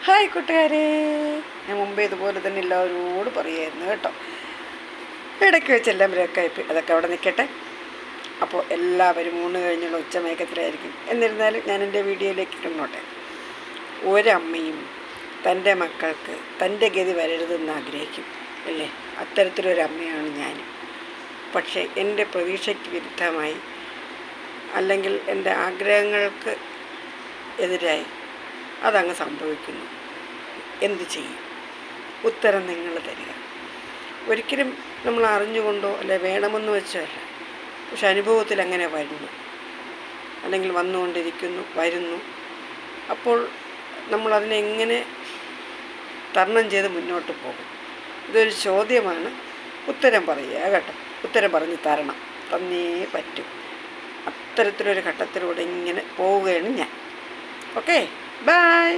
Hi കൂട്ടുകാരെ, ഞാൻ മുമ്പേ ഇതുപോലെ തന്നെ എല്ലാവരോട് പറയുമായിരുന്നു കേട്ടോ. ഇടയ്ക്ക് വെച്ചെല്ലാം ബ്രേക്കായി, അതൊക്കെ അവിടെ നിൽക്കട്ടെ. അപ്പോൾ എല്ലാവരും ഊണ് കഴിഞ്ഞുള്ള ഉച്ചമയക്കത്തിലായിരിക്കും. എന്നിരുന്നാലും ഞാൻ എൻ്റെ വീഡിയോയിലേക്ക് കണ്ടോട്ടെ. ഒരമ്മയും തൻ്റെ മക്കൾക്ക് തൻ്റെ ഗതി വരരുതെന്ന് ആഗ്രഹിക്കും അല്ലേ? അത്തരത്തിലൊരമ്മയാണ് ഞാനും. പക്ഷേ എൻ്റെ പ്രതീക്ഷയ്ക്ക് വിരുദ്ധമായി, അല്ലെങ്കിൽ എൻ്റെ ആഗ്രഹങ്ങൾക്ക് എതിരായി അതങ്ങ് സംഭവിക്കുന്നു. എന്തു ചെയ്യും? ഉത്തരം നിങ്ങൾ തരിക. ഒരിക്കലും നമ്മൾ അറിഞ്ഞുകൊണ്ടോ അല്ലെ വേണമെന്ന് വെച്ചോ അല്ല, പക്ഷെ അനുഭവത്തിൽ അങ്ങനെ വരുന്നു, അല്ലെങ്കിൽ വന്നുകൊണ്ടിരിക്കുന്നു, വരുന്നു. അപ്പോൾ നമ്മളതിനെ എങ്ങനെ തരണം ചെയ്ത് മുന്നോട്ട് പോകും? ഇതൊരു ചോദ്യമാണ്. ഉത്തരം പറയുക കേട്ടോ. ഉത്തരം പറഞ്ഞ് തരണം, തന്നേ പറ്റും. അത്തരത്തിലൊരു ഘട്ടത്തിലൂടെ ഇങ്ങനെ പോവുകയാണ് ഞാൻ. Okay, by.